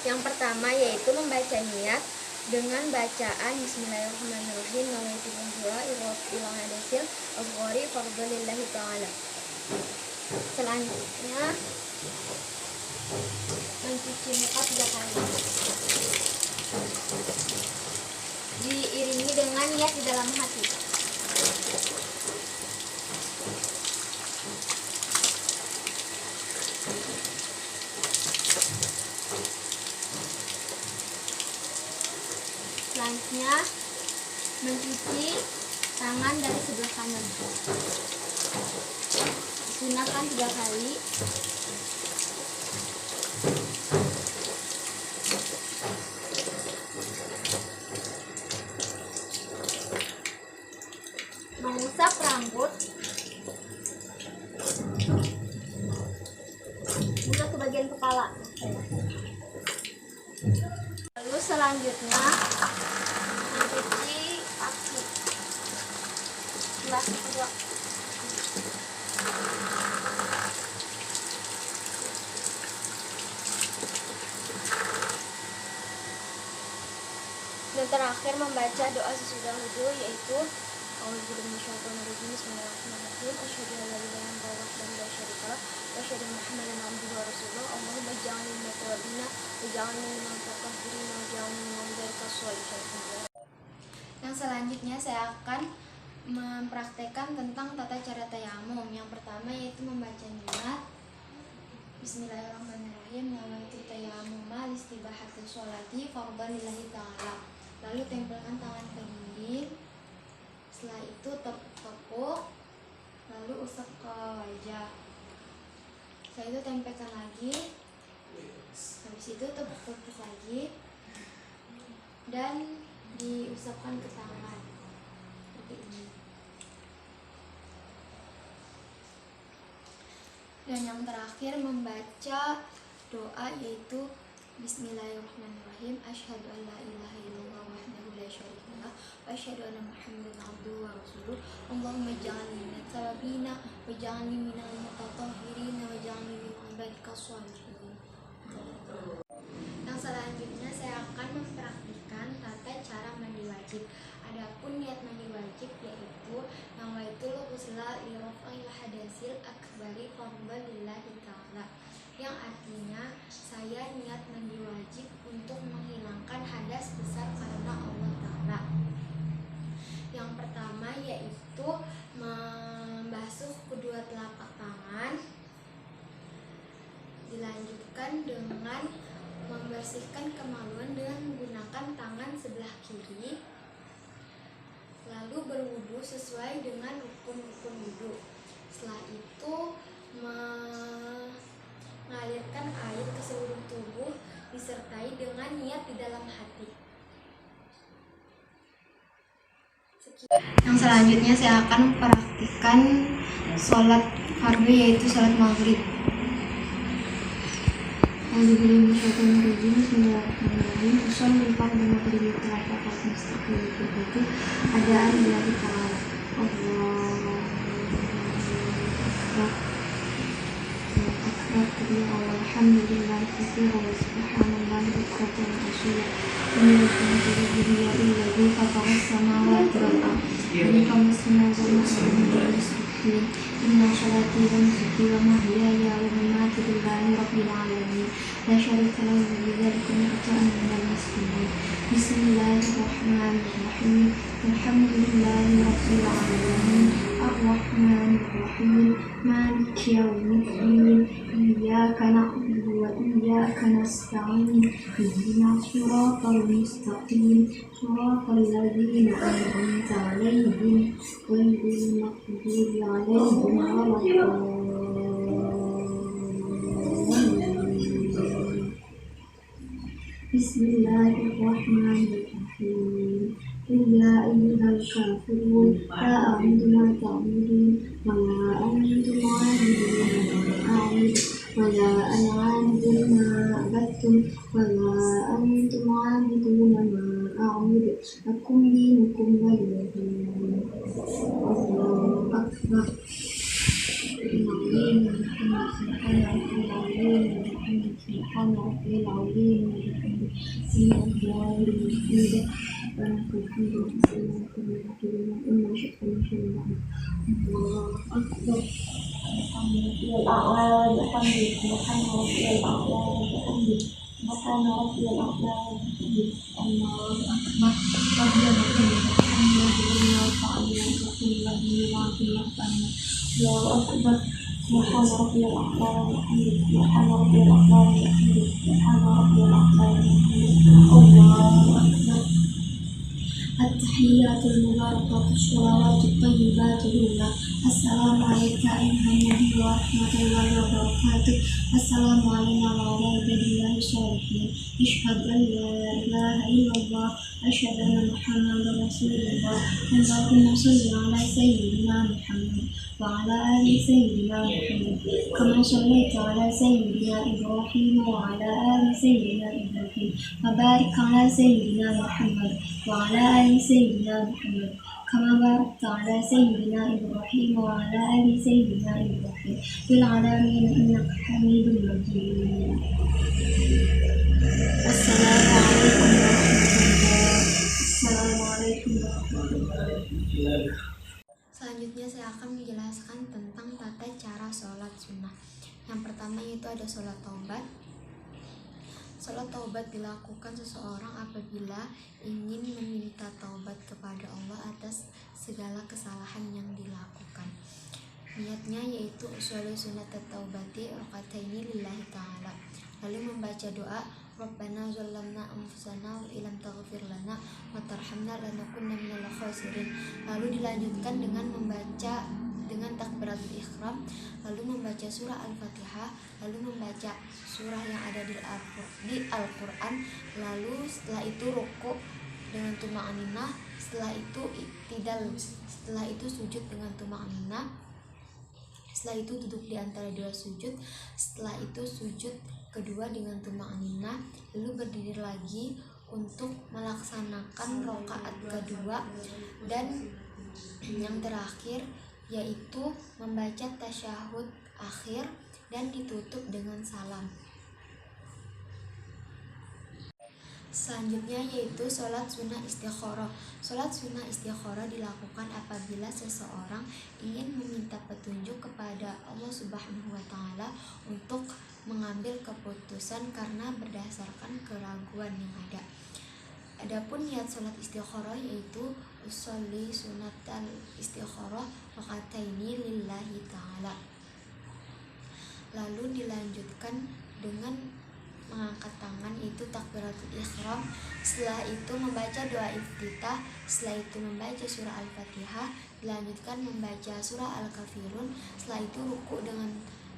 Yang pertama yaitu membaca niat dengan bacaan Bismillahirrahmanirrahim nawaitu unzura ila hadasil asghari fardhalillahi ta'ala. Selanjutnya mencuci muka 3 kali, diiringi dengan niat di dalam hati. Selanjutnya mencuci tangan dari sebelah kanan, gunakan 3 kali. Mengusap rambut, buka ke bagian kepala. Lalu selanjutnya mencuci kaki, sebelah kedua. Dan terakhir membaca doa sesudah wudhu, yaitu Bismillahirrahmanirrahim. Asyhadu an la ilaha illallah wahdahu la syarika lah wa asyhadu anna Muhammadan abduhu wa rasuluh. Allahumma ij'alni minat tawabina waj'alni minal mutatahhirin waj'alni minal ibadika sholihin. Yang selanjutnya saya akan mempraktekkan tentang tata cara tayamum. Yang pertama yaitu membaca niat Bismillahirrahmanirrahim nawaitu tayammuma listibahati sholati fardhalillahi ta'ala. Lalu tempelkan tangan ke dinding. Setelah itu tepuk, lalu usap ke wajah. Setelah itu tempelkan lagi. Habis itu tepuk lagi dan diusapkan ke tangan seperti ini. Dan yang terakhir membaca doa yaitu Bismillahirrahmanirrahim. Asyhadu an la ilaha illallah wahdahu la syarika lah wa asyhadu anna Muhammadan abduhu wa rasuluh. Allahumma ij'alni minat tawabina waj'alni minal mutatahhirin waj'alni minal ibadika sholihin. Yang selanjutnya saya akan mempraktikkan tata cara mandi wajib. Adapun niat mandi wajib yaitu nawaitul ghusla li raf'il hadasil akbari fardhalillahi ta'ala, yang artinya saya niat mandi wajib untuk menghilangkan hadas besar karena Allah Ta'ala. Yang pertama yaitu membasuh kedua telapak tangan, dilanjutkan dengan membersihkan kemaluan dengan menggunakan tangan sebelah kiri, lalu berwudu sesuai dengan rukun-rukun wudu. Setelah itu mengalirkan air ke seluruh tubuh disertai dengan niat di dalam hati. Yang selanjutnya saya akan mempraktikkan sholat fardu yaitu sholat maghrib. Bismillahirrahmanirrahim. Usolli fardhu maghribi thalatha mustaqim begitu adaan lillahi ta'ala. Allahu akbar walhamdulillahi katsiran wa subhanallahi bukratan wa asila. Alladzi fatara as-samawati wal arda wa khamsina wa ma'amrin. Inna sholati wa nusuki wa mahyaya wa mamati lillahi rabbil alamin la syarika lahu wa bidzalika umirtu wa ana minal muslimin. Bismillahirrahmanirrahim. Alhamdulillahi rabbil alamin arrahmanir rahim maliki yaumiddin iyyaka na'budu wa iyyaka nasta'in ihdinas siratal mustaqim siratal ladzina an'amta 'alaihim ghairil maghdubi 'alaihim waladdallin. Bismillahirrahmanirrahim. Ya ayyuhal kafirun la a'budu ma ta'budun wa la antum 'abidun ma a'budu wa la ana 'abidun ma 'abadtum wa la antum 'abidun ma a'budu lakum dinukum waliya din. Allahu akbar. Subhanallah. التحيات المباركات الصلوات الطيبات لله. السلام عليك أيها النبي ورحمة الله وبركاته. السلام علينا وعلى عباد الله الصالحين. أشهد أن لا إله إلا الله. أشهد أن محمدا رسول الله. اللهم صل على سيدنا محمد وعلى آل سيدنا محمد كما صليت على سيدنا إبراهيم وعلى آل سيدنا إبراهيم وبارك على سيدنا محمد وعلى آل سيدنا محمد كما باركت على سيدنا إبراهيم وعلى آل سيدنا إبراهيم في العالمين إنك حميد مجيد. السلام عليكم ورحمة الله. Selanjutnya saya akan menjelaskan tentang tata cara sholat sunnah. Yang pertama yaitu ada sholat taubat. Sholat taubat dilakukan seseorang apabila ingin meminta taubat kepada Allah atas segala kesalahan yang dilakukan. Niatnya yaitu usholi sunat taubati raqataini lillahi ta'ala. Lalu membaca doa Rabbana zalamna anfusana wa ilam taghfir lana wa tarhamna lanakunna minal khasirin. Lalu dilanjutkan dengan membaca dengan takbiratul ihram, lalu membaca surah Al-Fatihah, lalu membaca surah yang ada di Al-Quran, lalu setelah itu rukuk dengan tuma'aninah, setelah itu i'tidal, setelah itu sujud dengan tuma'aninah, setelah itu duduk di antara dua sujud, setelah itu sujud kedua dengan tuma'aninah, lalu berdiri lagi untuk melaksanakan rakaat kedua, dan yang terakhir yaitu membaca tasyahud akhir dan ditutup dengan salam. Selanjutnya yaitu sholat sunnah istikharah. Sholat sunnah istikharah dilakukan apabila seseorang ingin meminta petunjuk kepada Allah Subhanahu wa Ta'ala untuk mengambil keputusan karena berdasarkan keraguan yang ada. Adapun niat sholat istikharah yaitu usolli sunatal istikharah raqataini lillahi ta'ala. Lalu dilanjutkan dengan mengangkat tangan yaitu takbiratul ihram, setelah itu membaca doa iftitah, setelah itu membaca surah Al-Fatihah, dilanjutkan membaca surah Al-Kafirun, setelah itu ruku dengan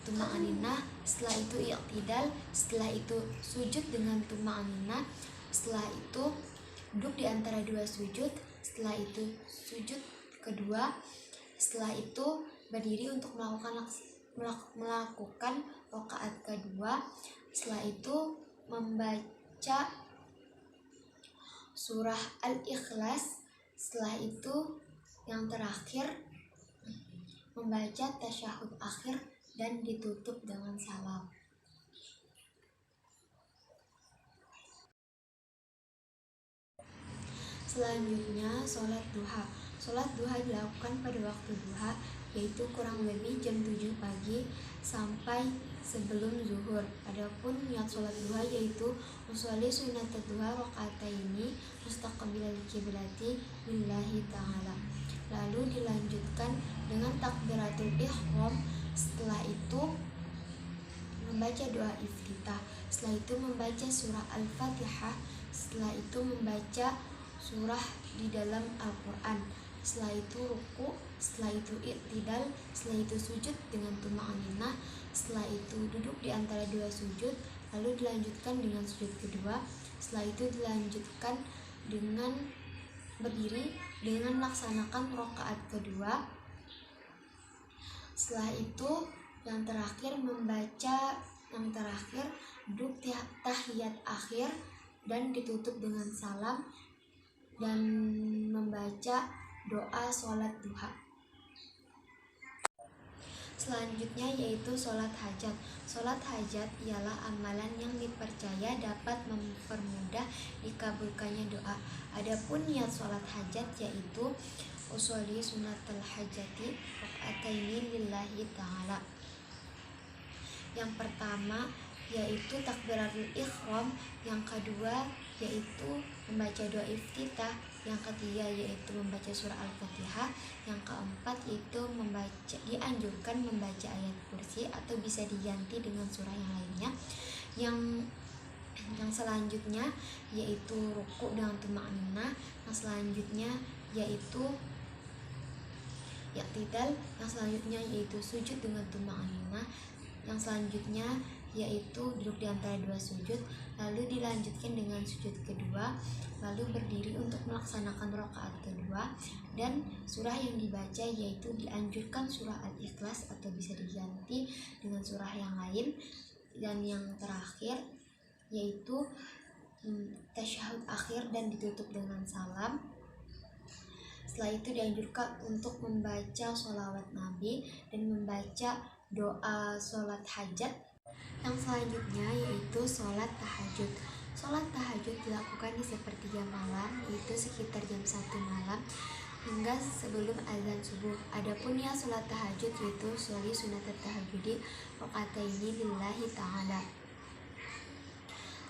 tuma'aninah, setelah itu i'tidal, setelah itu sujud dengan tuma'aninah, setelah itu duduk di antara dua sujud, setelah itu sujud kedua, setelah itu berdiri untuk melakukan rakaat kedua, setelah itu membaca surah Al-Ikhlas, setelah itu yang terakhir membaca tasyahud akhir dan ditutup dengan salam. Selanjutnya sholat duha. Sholat duha dilakukan pada waktu duha, yaitu kurang lebih jam 7 pagi sampai sebelum zuhur. Adapun niat sholat duha yaitu usolli sunat duha raqataini mustaqbilal qiblati lillahi ta'ala. Lalu dilanjutkan dengan takbiratul ihram, setelah itu membaca doa iftitah, setelah itu membaca surah Al-Fatihah, setelah itu membaca surah di dalam Al-Quran, setelah itu ruku, setelah itu i'tidal, setelah itu sujud dengan tuma'aninah, setelah itu duduk di antara dua sujud, lalu dilanjutkan dengan sujud kedua, setelah itu dilanjutkan dengan berdiri dengan melaksanakan rakaat kedua, setelah itu yang terakhir duduk tahiyat akhir dan ditutup dengan salam dan membaca doa sholat duha. Selanjutnya yaitu sholat hajat. Sholat hajat ialah amalan yang dipercaya dapat mempermudah dikabulkannya doa. Adapun niat sholat hajat yaitu usolli sunatul hajati rakaataini lillahi ta'ala. Yang pertama yaitu takbiratul ihram, yang kedua yaitu membaca doa iftitah, yang ketiga yaitu membaca surah Al-Fatihah, yang keempat yaitu dianjurkan membaca ayat kursi atau bisa diganti dengan surah yang lainnya. Yang selanjutnya yaitu ruku dengan tumakninah, yang selanjutnya yaitu i'tidal, yang selanjutnya yaitu sujud dengan tumakninah, yang selanjutnya yaitu duduk di antara dua sujud, lalu dilanjutkan dengan sujud kedua, lalu berdiri untuk melaksanakan rakaat kedua, dan surah yang dibaca yaitu dianjurkan surah Al-Ikhlas atau bisa diganti dengan surah yang lain. Dan yang terakhir yaitu tasyahud akhir dan ditutup dengan salam. Setelah itu dianjurkan untuk membaca sholawat Nabi dan membaca doa sholat hajat. Yang selanjutnya yaitu sholat tahajud. Sholat tahajud dilakukan di sepertiga malam, yaitu sekitar jam 1 malam hingga sebelum azan subuh. Adapun ya sholat tahajud yaitu sholli sunatat tahajudi rakaataini lillahi ta'ala.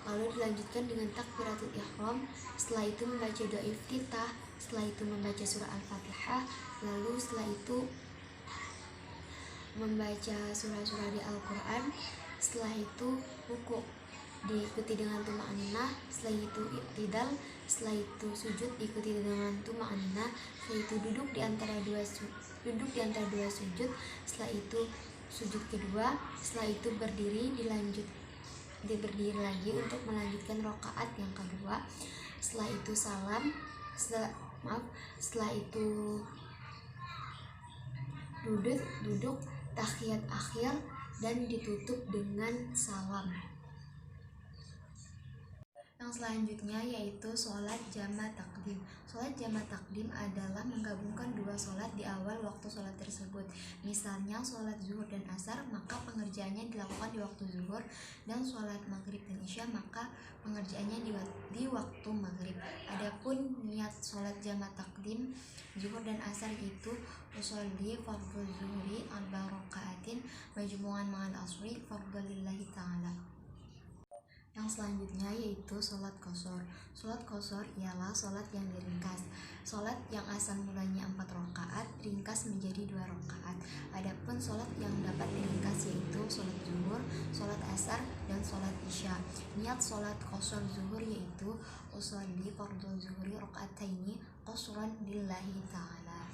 Lalu dilanjutkan dengan takbiratul ihram, setelah itu membaca doa iftitah, setelah itu membaca surah Al-Fatihah, lalu setelah itu membaca surah-surah di Al-Quran, setelah itu ruku diikuti dengan tumakninah, setelah itu i'tidal, setelah itu sujud diikuti dengan tumakninah, setelah itu duduk di antara dua sujud, setelah itu sujud kedua, setelah itu berdiri lagi untuk melanjutkan rakaat yang kedua, setelah itu salam, setelah itu duduk tahiyat akhir dan ditutup dengan salam. Yang selanjutnya yaitu sholat jama' takdim. Sholat jama' takdim adalah menggabungkan dua sholat di awal waktu sholat tersebut. Misalnya sholat zuhur dan asar, maka pengerjaannya dilakukan di waktu zuhur, dan sholat maghrib dan isya, maka pengerjaannya di waktu maghrib. Adapun niat sholat jama' takdim zuhur dan asar itu usolli fardhu zuhri arba rakaatin majmu'an ma'al asri fardhu lillahi ta'ala. Yang selanjutnya yaitu sholat qashar. Sholat qashar ialah sholat yang diringkas. Sholat yang asal mulanya 4 rakaat ringkas menjadi 2 rakaat. Adapun sholat yang dapat diringkas yaitu sholat zuhur, sholat asar, dan sholat isya. Niat sholat qashar zuhur yaitu usolli fardhu zuhri rakaataini qashran lillahi ta'ala.